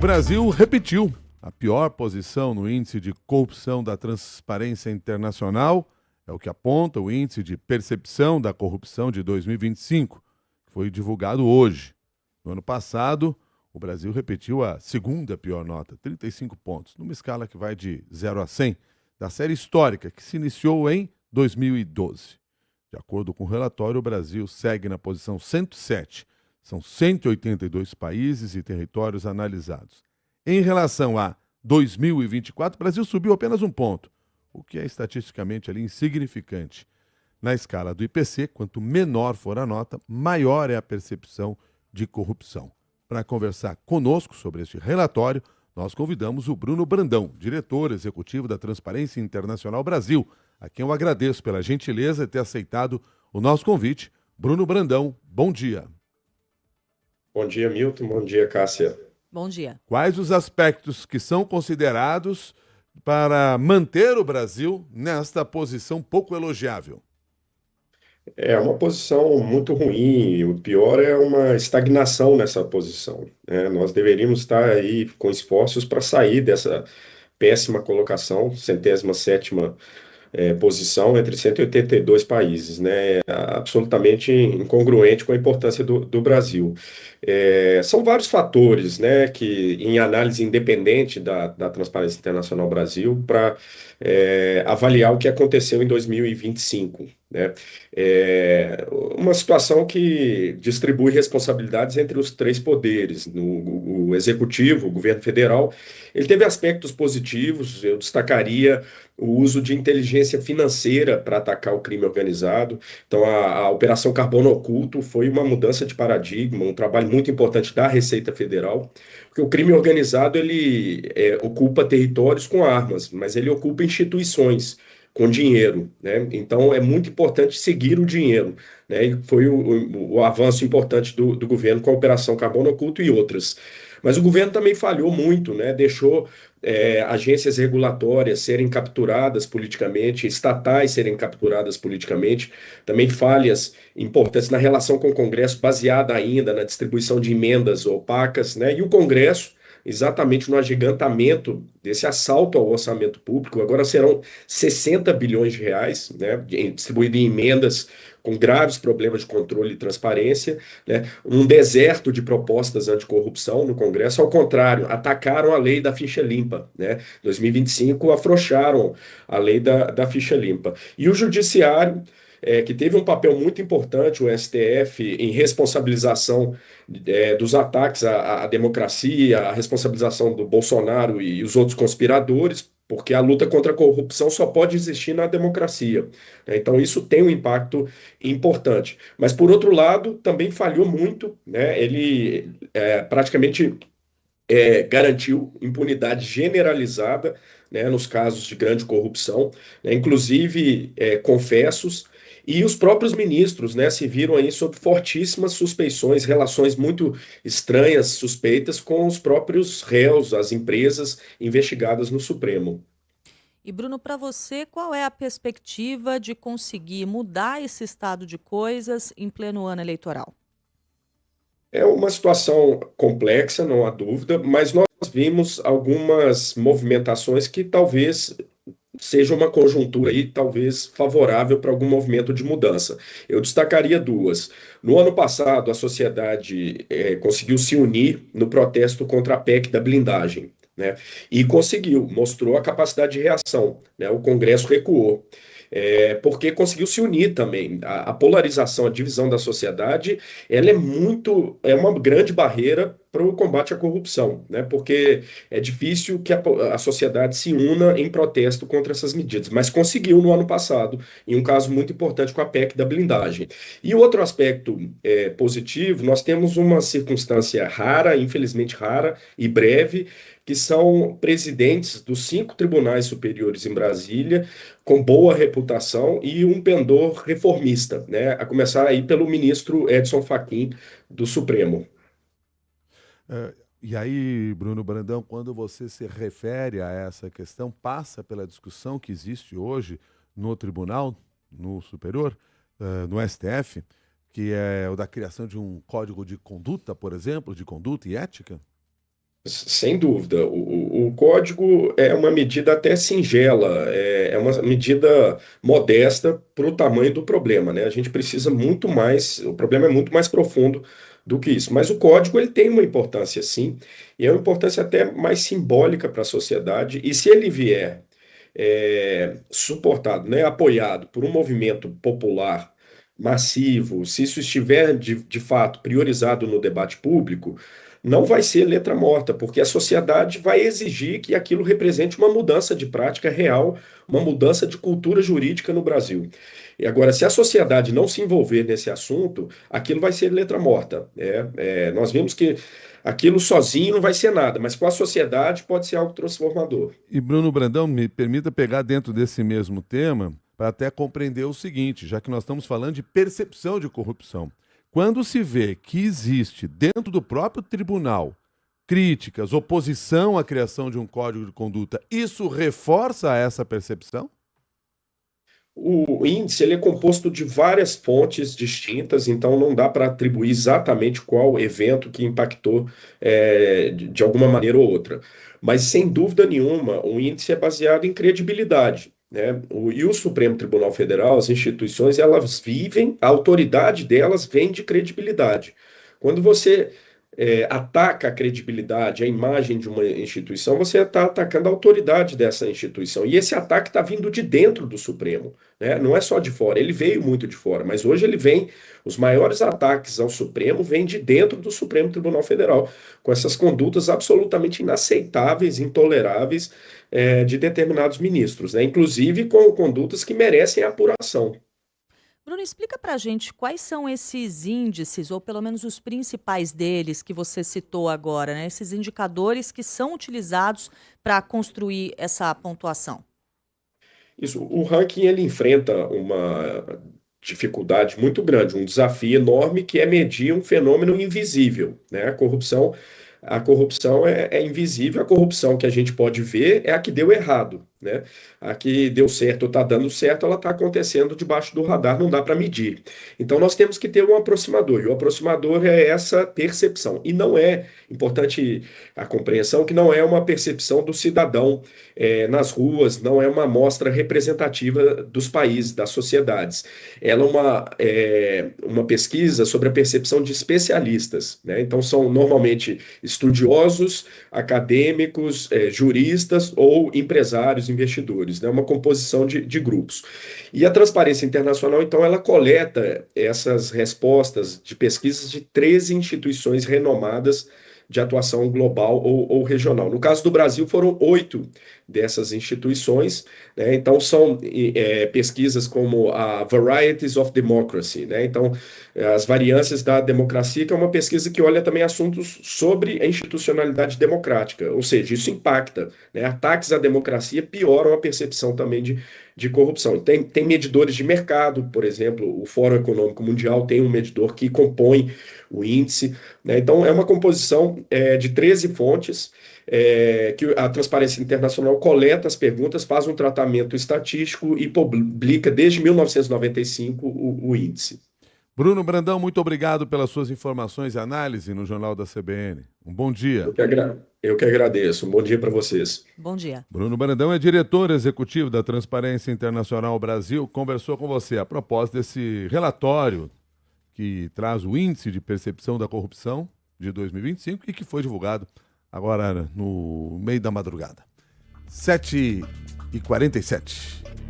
O Brasil repetiu a pior posição no índice de corrupção da Transparência Internacional, é o que aponta o índice de percepção da corrupção de 2025, que foi divulgado hoje. No ano passado, o Brasil repetiu a segunda pior nota, 35 pontos, numa escala que vai de 0 a 100, da série histórica que se iniciou em 2012. De acordo com o relatório, o Brasil segue na posição 107. São 182 países e territórios analisados. Em relação a 2024, o Brasil subiu apenas um ponto, o que é estatisticamente ali insignificante. Na escala do IPC, quanto menor for a nota, maior é a percepção de corrupção. Para conversar conosco sobre este relatório, nós convidamos o Bruno Brandão, diretor executivo da Transparência Internacional Brasil, a quem eu agradeço pela gentileza de ter aceitado o nosso convite. Bruno Brandão, bom dia. Bom dia, Milton. Bom dia, Cássia. Bom dia. Quais os aspectos que são considerados para manter o Brasil nesta posição pouco elogiável? É uma posição muito ruim. O pior é uma estagnação nessa posição, né? Nós deveríamos estar aí com esforços para sair dessa péssima colocação, 107ª posição entre 182 países, né? Absolutamente incongruente com a importância do Brasil. São vários fatores, né, que em análise independente da Transparência Internacional Brasil para avaliar o que aconteceu em 2025, né? Uma situação que distribui responsabilidades entre os três poderes. O executivo, o governo federal, ele teve aspectos positivos. Eu destacaria o uso de inteligência financeira para atacar o crime organizado. Então, a Operação Carbono Oculto foi uma mudança de paradigma, um trabalho muito importante da Receita Federal, porque o crime organizado ele ocupa territórios com armas, mas ele ocupa instituições com dinheiro, né? Então, é muito importante seguir o dinheiro, né? E foi o avanço importante do governo com a Operação Carbono Oculto e outras. Mas o governo também falhou muito, né? Deixou agências regulatórias serem capturadas politicamente, estatais serem capturadas politicamente, também falhas importantes na relação com o Congresso, baseada ainda na distribuição de emendas opacas, né? E o Congresso, exatamente no agigantamento desse assalto ao orçamento público, agora serão 60 bilhões de reais, né, distribuído em emendas com graves problemas de controle e transparência, né, um deserto de propostas anticorrupção no Congresso. Ao contrário, atacaram a lei da ficha limpa, né, 2025 afrouxaram a lei da ficha limpa. E o Judiciário, que teve um papel muito importante, o STF, em responsabilização dos ataques à democracia, a responsabilização do Bolsonaro e os outros conspiradores, porque a luta contra a corrupção só pode existir na democracia, né? Então, isso tem um impacto importante. Mas, por outro lado, também falhou muito, né? Ele praticamente garantiu impunidade generalizada, né, nos casos de grande corrupção, né, inclusive confessos, e os próprios ministros, né, se viram aí sob fortíssimas suspeições, relações muito estranhas, suspeitas com os próprios réus, as empresas investigadas no Supremo. E Bruno, para você, qual é a perspectiva de conseguir mudar esse estado de coisas em pleno ano eleitoral? É uma situação complexa, não há dúvida, mas nós vimos algumas movimentações que talvez seja uma conjuntura aí, talvez favorável para algum movimento de mudança. Eu destacaria duas. No ano passado, a sociedade conseguiu se unir no protesto contra a PEC da blindagem, né? E conseguiu, mostrou a capacidade de reação, né? O Congresso recuou. Porque conseguiu se unir também. A polarização, a divisão da sociedade, ela é uma grande barreira para o combate à corrupção, né? Porque é difícil que a sociedade se una em protesto contra essas medidas, mas conseguiu no ano passado, em um caso muito importante com a PEC da blindagem. E o outro aspecto positivo, nós temos uma circunstância rara, infelizmente rara e breve, que são presidentes dos 5 tribunais superiores em Brasília, com boa reputação e um pendor reformista, né? A começar aí pelo ministro Edson Fachin, do Supremo. E aí, Bruno Brandão, quando você se refere a essa questão, passa pela discussão que existe hoje no Tribunal, no Superior, no STF, que é o da criação de um código de conduta, por exemplo, de conduta e ética? Sem dúvida. O código é uma medida até singela, é uma medida modesta para o tamanho do problema, né? A gente precisa muito mais, o problema é muito mais profundo do que isso. Mas o código ele tem uma importância, sim, e é uma importância até mais simbólica para a sociedade, e se ele vier suportado, né, apoiado por um movimento popular massivo, se isso estiver de fato priorizado no debate público, não vai ser letra morta, porque a sociedade vai exigir que aquilo represente uma mudança de prática real, uma mudança de cultura jurídica no Brasil. E agora, se a sociedade não se envolver nesse assunto, aquilo vai ser letra morta. Nós vimos que aquilo sozinho não vai ser nada, mas com a sociedade pode ser algo transformador. E Bruno Brandão, me permita pegar dentro desse mesmo tema para até compreender o seguinte, já que nós estamos falando de percepção de corrupção. Quando se vê que existe dentro do próprio tribunal críticas, oposição à criação de um código de conduta, isso reforça essa percepção? O índice ele é composto de várias fontes distintas, então não dá para atribuir exatamente qual evento que impactou de alguma maneira ou outra. Mas, sem dúvida nenhuma, o índice é baseado em credibilidade, né? E o Supremo Tribunal Federal, as instituições, elas vivem, a autoridade delas vem de credibilidade. Quando você ataca a credibilidade, a imagem de uma instituição, você está atacando a autoridade dessa instituição. E esse ataque está vindo de dentro do Supremo, né? Não é só de fora, ele veio muito de fora, mas hoje ele vem, os maiores ataques ao Supremo vêm de dentro do Supremo Tribunal Federal, com essas condutas absolutamente inaceitáveis, intoleráveis, de determinados ministros, né? Inclusive com condutas que merecem apuração. Bruno, explica para a gente quais são esses índices, ou pelo menos os principais deles que você citou agora, né? Esses indicadores que são utilizados para construir essa pontuação. Isso, o ranking ele enfrenta uma dificuldade muito grande, um desafio enorme que é medir um fenômeno invisível, né? A corrupção é invisível, a corrupção que a gente pode ver é a que deu errado, né? A que deu certo ou está dando certo, ela está acontecendo debaixo do radar, não dá para medir. Então nós temos que ter um aproximador, e o aproximador é essa percepção. E não é importante a compreensão que não é uma percepção do cidadão nas ruas, não é uma amostra representativa dos países, das sociedades. Ela é uma pesquisa sobre a percepção de especialistas, né? Então são normalmente estudiosos, acadêmicos, juristas ou empresários, investidores, né? Uma composição de grupos. E a Transparência Internacional, então, ela coleta essas respostas de pesquisas de 13 instituições renomadas de atuação global ou regional. No caso do Brasil, foram 8 dessas instituições, né? Então, são pesquisas como a Varieties of Democracy, né? Então, as variâncias da democracia, que é uma pesquisa que olha também assuntos sobre a institucionalidade democrática, ou seja, isso impacta, né? Ataques à democracia pioram a percepção também de corrupção. Tem medidores de mercado, por exemplo, o Fórum Econômico Mundial tem um medidor que compõe o índice, né? Então, é uma composição de 13 fontes, que a Transparência Internacional coleta as perguntas, faz um tratamento estatístico e publica desde 1995 o índice. Bruno Brandão, muito obrigado pelas suas informações e análise no Jornal da CBN. Um bom dia. Eu que agradeço. Um bom dia para vocês. Bom dia. Bruno Brandão é diretor executivo da Transparência Internacional Brasil, conversou com você a propósito desse relatório que traz o Índice de Percepção da Corrupção de 2025 e que foi divulgado agora no meio da madrugada. 7h47.